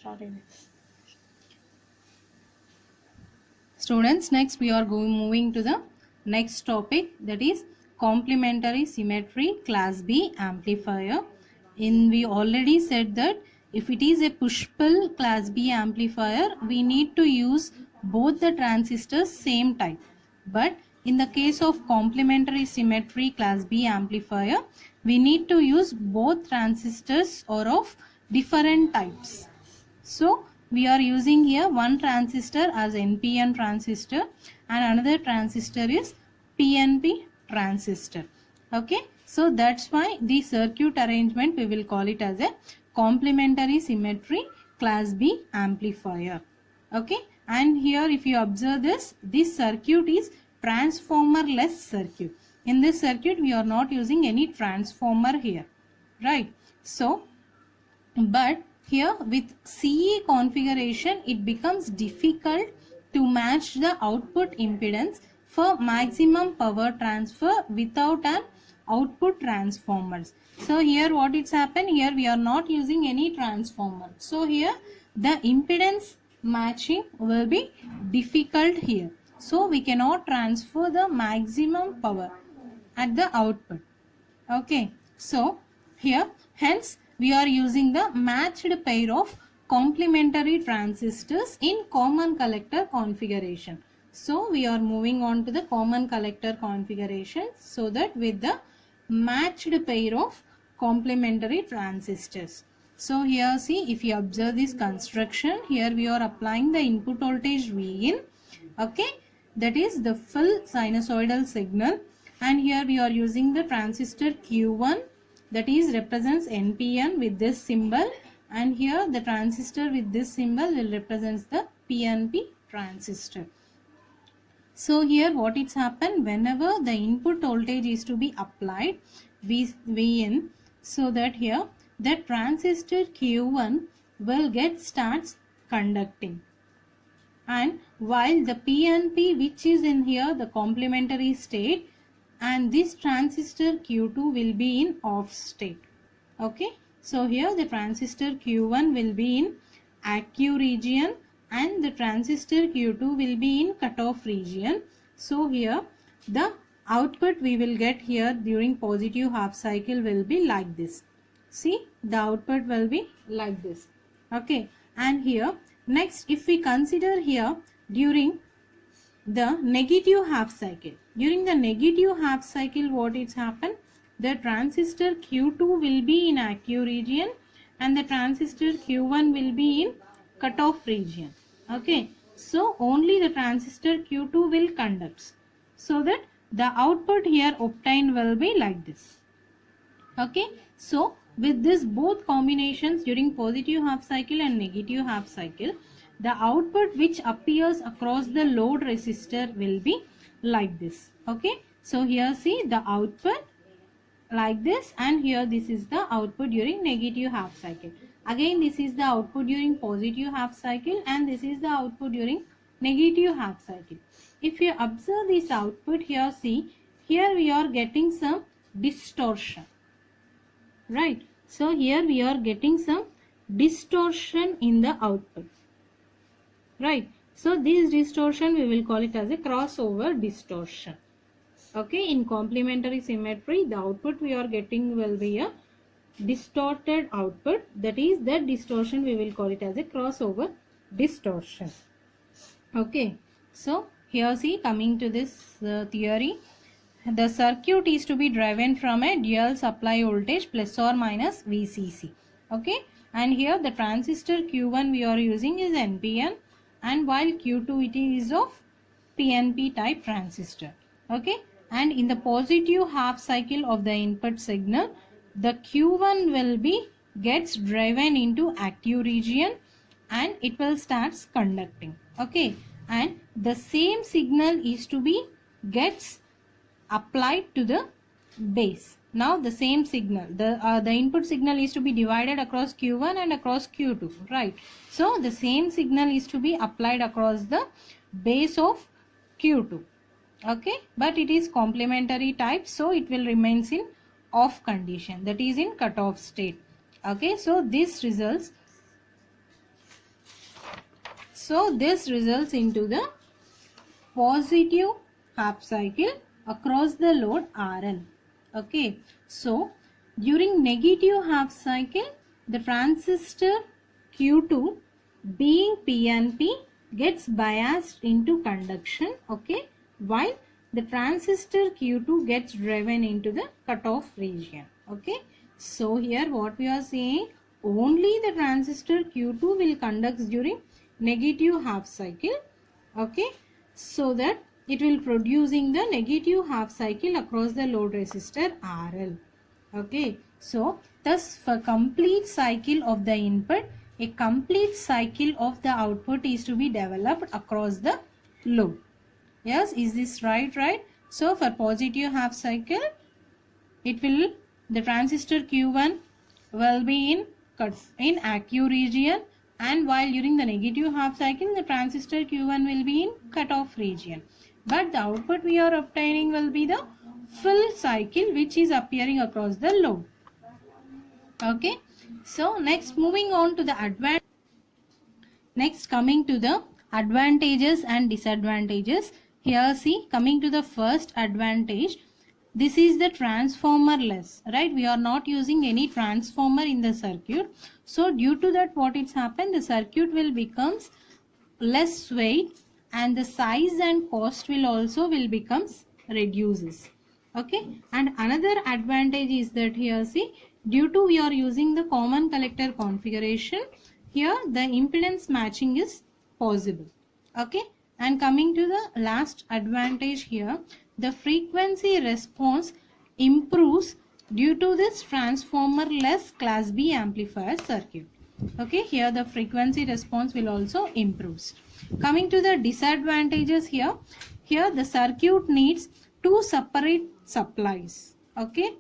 started. Students, next we are moving to the next topic, that is complementary symmetry class B amplifier. We already said that if it is a push-pull class B amplifier, we need to use both the transistors same type. But in the case of complementary symmetry class B amplifier, we need to use both transistors or of different types. So we are using here one transistor as NPN transistor and another transistor is PNP transistor. Okay, so that's why the circuit arrangement we will call it as a complementary symmetry class B amplifier. Okay, and here if you observe this circuit is transformer-less circuit. In this circuit we are not using any transformer here, right? So, but here with CE configuration it becomes difficult to match the output impedance for maximum power transfer without an output transformers. So here what it's happened, here we are not using any transformer. So here the impedance matching will be difficult here. So we cannot transfer the maximum power at the output. Okay, so here hence we are using the matched pair of complementary transistors in common collector configuration. So we are moving on to the common collector configuration, so that with the matched pair of complementary transistors. So here see, if you observe this construction, here we are applying the input voltage Vin, okay, that is the full sinusoidal signal, and here we are using the transistor Q1, that is represents NPN with this symbol, and here the transistor with this symbol will represents the PNP transistor. So here what it's happened, whenever the input voltage is to be applied Vn, so that here the transistor Q1 will starts conducting, and while the PNP which is in here the complementary state, and this transistor Q2 will be in off state. Okay, so here the transistor Q1 will be in active region and the transistor Q2 will be in cutoff region. So here the output we will get here during positive half cycle will be like this. See, the output will be like this. Okay, and here next if we consider here during the negative half cycle. During the negative half cycle what it's happened, the transistor Q2 will be in active region and the transistor Q1 will be in cutoff region. Okay, so only the transistor Q2 will conduct, so that the output here obtained will be like this. Okay, so with this both combinations during positive half cycle and negative half cycle, the output which appears across the load resistor will be like this. Okay, so here see the output like this, and here this is the output during negative half cycle. Again this is the output during positive half cycle, and this is the output during negative half cycle. If you observe this output here, see, here we are getting some distortion, right? So here we are getting some distortion in the output, right? So this distortion we will call it as a crossover distortion. Okay, in complementary symmetry the output we are getting will be a distorted output, that is that distortion we will call it as a crossover distortion. Okay, so here see, coming to this theory, the circuit is to be driven from a dual supply voltage plus or minus VCC. Okay, and here the transistor Q1 we are using is NPN, and while Q2 it is of PNP type transistor. Okay, and in the positive half cycle of the input signal, the Q1 will be gets driven into active region and it will starts conducting. Okay, and the same signal is to be gets applied to the base. Now the same signal, the input signal is to be divided across Q1 and across Q2, right? So the same signal is to be applied across the base of Q2. Okay, but it is complementary type, so it will remains in off condition, that is in cutoff state. Okay, so this results So this results into the positive half cycle across the load RL. Okay, so during negative half cycle, the transistor Q2 being PNP gets biased into conduction, okay, while the transistor Q2 gets driven into the cutoff region. Okay, so here what we are saying, only the transistor Q2 will conduct during negative half cycle, okay, so that it will producing the negative half cycle across the load resistor RL. Okay, so thus for complete cycle of the input, a complete cycle of the output is to be developed across the load. Yes, is this right? So for positive half cycle, it will, the transistor Q1 will be in active region, and while during the negative half cycle, the transistor Q1 will be in cutoff region. But the output we are obtaining will be the full cycle which is appearing across the load. Okay, so next moving on to the coming to the advantages and disadvantages. Here see, coming to the first advantage, this is the transformer-less, right? We are not using any transformer in the circuit. So due to that, what it's happened, the circuit will becomes less weight, and the size and cost will also becomes reduces. Okay, and another advantage is that here see, due to we are using the common collector configuration, here the impedance matching is possible. Okay, and coming to the last advantage here, the frequency response improves due to this transformer less class B amplifier circuit. Okay, here the frequency response will also improves. Coming to the disadvantages here the circuit needs two separate supplies. Okay,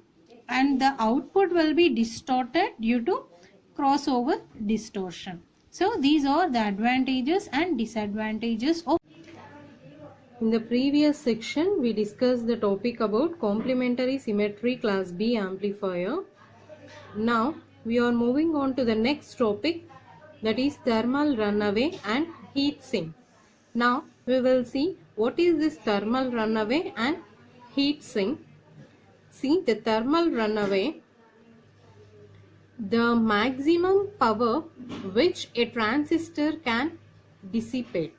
and the output will be distorted due to crossover distortion. So these are the advantages and disadvantages of. In the previous section, we discussed the topic about complementary symmetry class B amplifier. Now we are moving on to the next topic, that is thermal runaway and heat sink. Now we will see what is this thermal runaway and heat sink. See, the thermal runaway, the maximum power which a transistor can dissipate.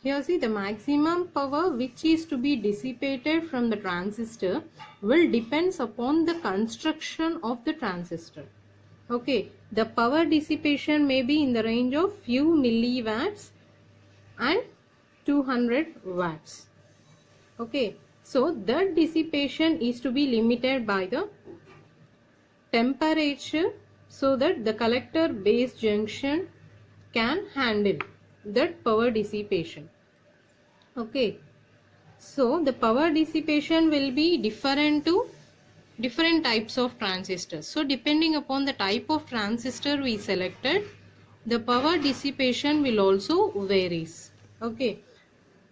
Here see, the maximum power which is to be dissipated from the transistor will depends upon the construction of the transistor. Okay, the power dissipation may be in the range of few milliwatts and 200 watts. Okay, so that dissipation is to be limited by the temperature, so that the collector base junction can handle that power dissipation. Okay, so the power dissipation will be different to different types of transistors. So depending upon the type of transistor we selected, the power dissipation will also varies. Okay,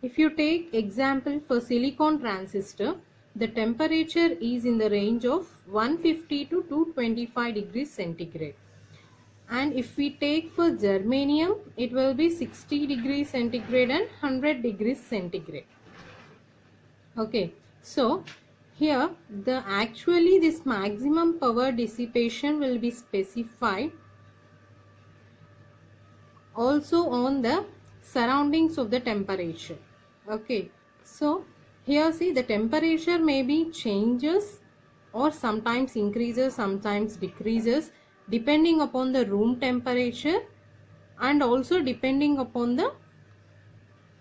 if you take example for silicon transistor, the temperature is in the range of 150 to 225 degrees centigrade. And if we take for germanium, it will be 60 degrees centigrade and 100 degrees centigrade. Okay, so here the actually this maximum power dissipation will be specified also on the surroundings of the temperature. Okay, so here see, the temperature may be changes or sometimes increases, sometimes decreases, depending upon the room temperature and also depending upon the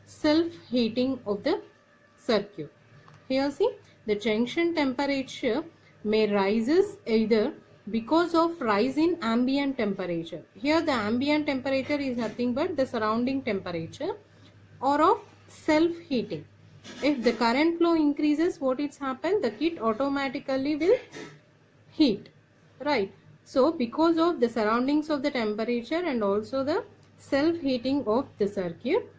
self-heating of the circuit. Here see, the junction temperature may rises either because of rise in ambient temperature. Here the ambient temperature is nothing but the surrounding temperature, or of self-heating. If the current flow increases, what it's happened, the kit automatically will heat, right? So because of the surroundings of the temperature and also the self-heating of the circuit,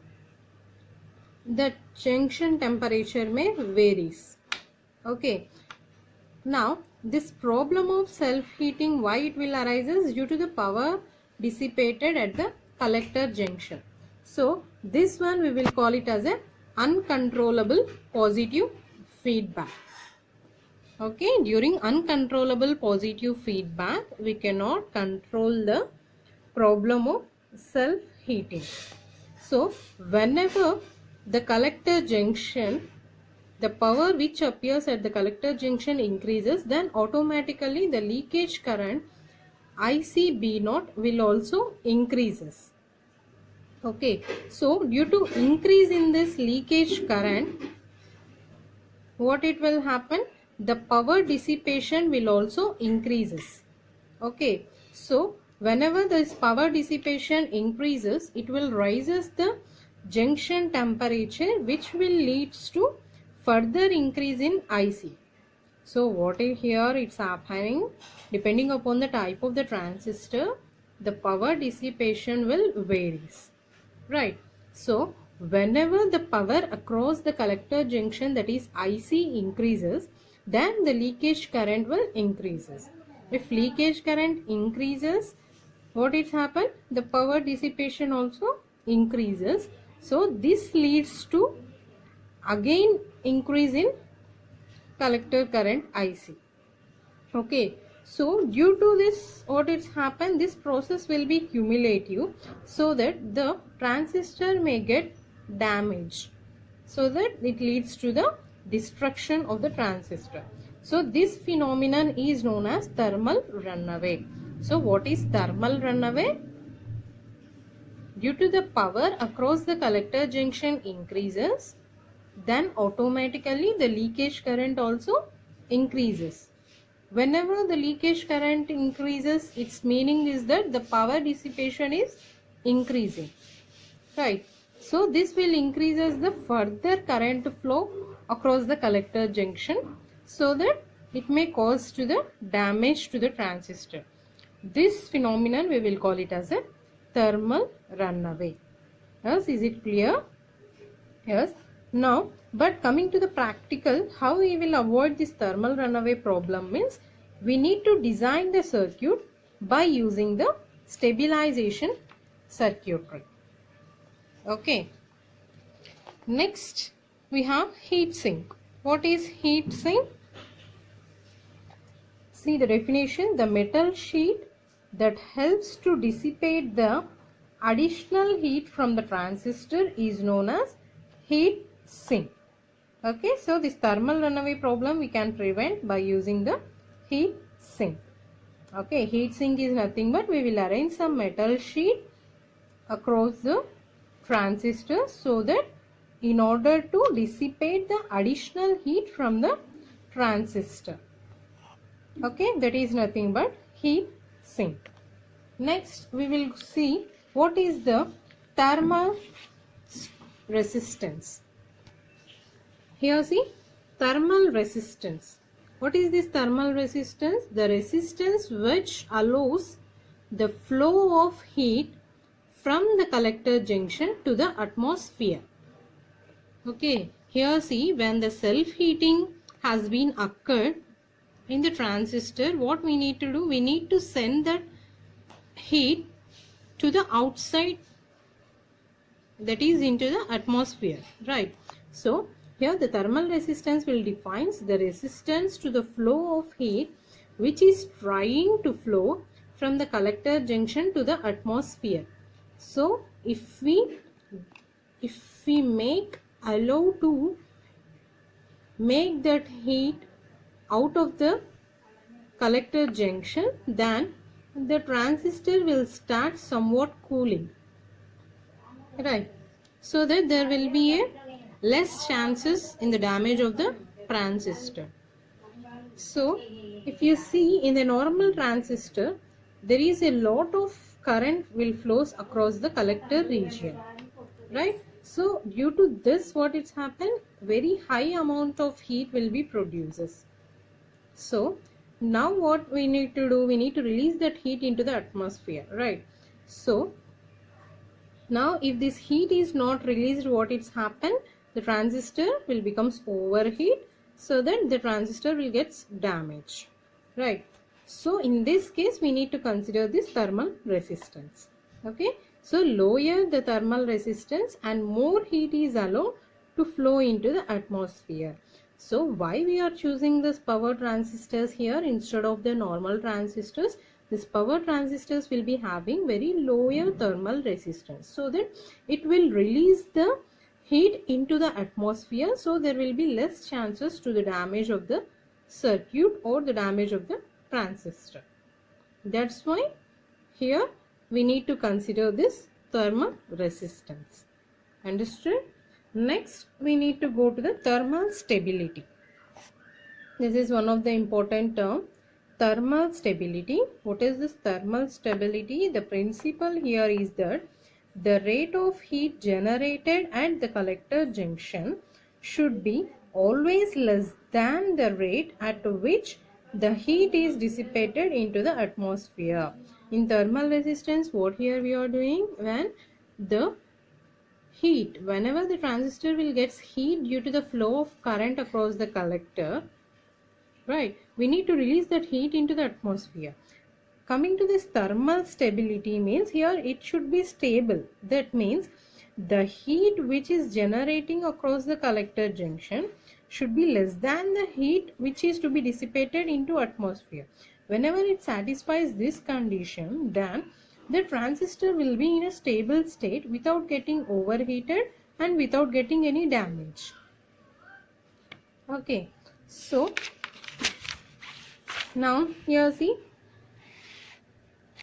the junction temperature may varies. Okay, now this problem of self-heating, why it will arise is due to the power dissipated at the collector junction. So this one we will call it as a uncontrollable positive feedback. Okay, during uncontrollable positive feedback, we cannot control the problem of self-heating. So whenever the collector junction, the power which appears at the collector junction increases, then automatically the leakage current ICB0 will also increases. Okay, so due to increase in this leakage current, what it will happen? The power dissipation will also increases. Okay, so whenever this power dissipation increases, it will raises the junction temperature, which will leads to further increase in IC. So what is here it's happening, depending upon the type of the transistor, the power dissipation will varies, right? So whenever the power across the collector junction, that is IC, increases, then the leakage current will increases. If leakage current increases, what is happen? The power dissipation also increases. So this leads to again increase in collector current IC. Okay, so due to this, what it's happened, this process will be cumulative, so that the transistor may get damaged, so that it leads to the destruction of the transistor. So this phenomenon is known as thermal runaway. So what is thermal runaway? Due to the power across the collector junction increases, then automatically the leakage current also increases. Whenever the leakage current increases, its meaning is that the power dissipation is increasing, right? So this will increases the further current flow across the collector junction, so that it may cause to the damage to the transistor. This phenomenon we will call it as a thermal runaway. Yes, is it clear? Yes. Now, but coming to the practical, how we will avoid this thermal runaway problem means, we need to design the circuit by using the stabilization circuitry. Okay. Next, we have heat sink. What is heat sink? See the definition: the metal sheet that helps to dissipate the additional heat from the transistor is known as heat sink. Okay, so this thermal runaway problem we can prevent by using the heat sink. Okay, heat sink is nothing but we will arrange some metal sheet across the transistor, so that in order to dissipate the additional heat from the transistor. Okay, that is nothing but heat sink. Next, we will see what is the thermal resistance. Here see, thermal resistance. What is this thermal resistance? The resistance which allows the flow of heat from the collector junction to the atmosphere. Okay, here see, when the self-heating has been occurred in the transistor, what we need to do? We need to send that heat to the outside, that is into the atmosphere, right? So here the thermal resistance will defines the resistance to the flow of heat which is trying to flow from the collector junction to the atmosphere. So if we allow to make that heat out of the collector junction, then the transistor will start somewhat cooling, right? So that there will be a less chances in the damage of the transistor. So if you see in the normal transistor, there is a lot of current will flows across the collector region, right? So due to this, what it's happened, very high amount of heat will be produces. So now what we need to do, we need to release that heat into the atmosphere, right? So now if this heat is not released, what it's happened, the transistor will becomes overheat, so that the transistor will get damaged, right? So in this case we need to consider this thermal resistance. Okay, So lower the thermal resistance and more heat is allowed to flow into the atmosphere. So why we are choosing this power transistors here instead of the normal transistors? This power transistors will be having very lower thermal resistance, so that it will release the heat into the atmosphere, so there will be less chances to the damage of the circuit or the damage of the transistor. That's why here we need to consider this thermal resistance. Understood? Next we need to go to the thermal stability. This is one of the important term, thermal stability. What is this thermal stability? The principle here is that the rate of heat generated at the collector junction should be always less than the rate at which the heat is dissipated into the atmosphere. In thermal resistance, what here we are doing, when the heat, whenever the transistor will get heat due to the flow of current across the collector, right, we need to release that heat into the atmosphere. Coming to this thermal stability means here it should be stable. That means the heat which is generating across the collector junction should be less than the heat which is to be dissipated into atmosphere. Whenever it satisfies this condition, then the transistor will be in a stable state without getting overheated and without getting any damage. Okay, so now here see,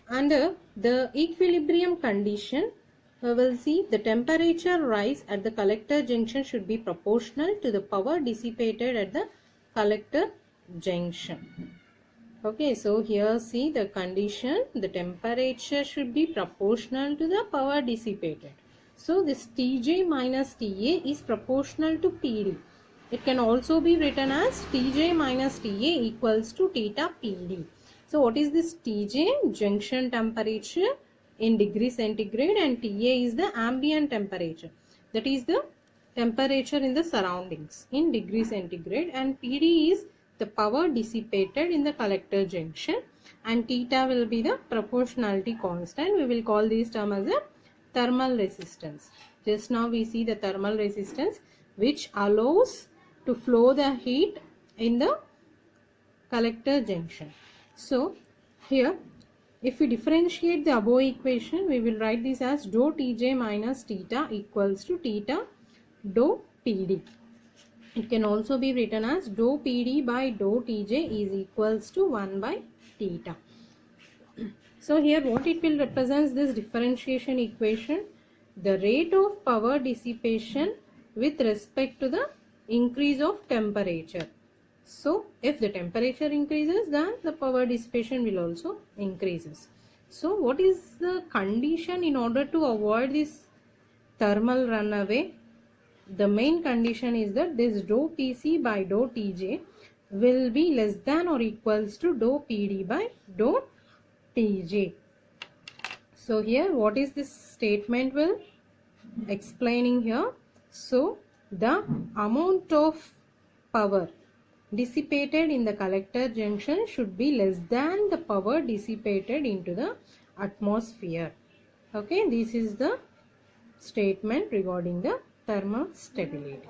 under the equilibrium condition, we will see the temperature rise at the collector junction should be proportional to the power dissipated at the collector junction. Okay, so here see the condition, the temperature should be proportional to the power dissipated. So this Tj minus Ta is proportional to Pd. It can also be written as Tj minus Ta equals to theta Pd. So what is this Tj? Junction temperature in degree centigrade, and Ta is the ambient temperature. That is the temperature in the surroundings in degree centigrade, and Pd is the power dissipated in the collector junction, and theta will be the proportionality constant. We will call this term as a thermal resistance. Just now we see the thermal resistance which allows to flow the heat in the collector junction. So here if we differentiate the above equation, we will write this as dou Tj minus theta equals to theta dou Pd. It can also be written as dou Pd by dou Tj is equals to 1 by theta. So here what it will represents, this differentiation equation, the rate of power dissipation with respect to the increase of temperature. So if the temperature increases, then the power dissipation will also increases. So what is the condition in order to avoid this thermal runaway? The main condition is that this dou Pc by dou Tj will be less than or equals to dou Pd by dou Tj. So here what is this statement will explaining here? So the amount of power dissipated in the collector junction should be less than the power dissipated into the atmosphere. Okay, this is the statement regarding the thermal stability.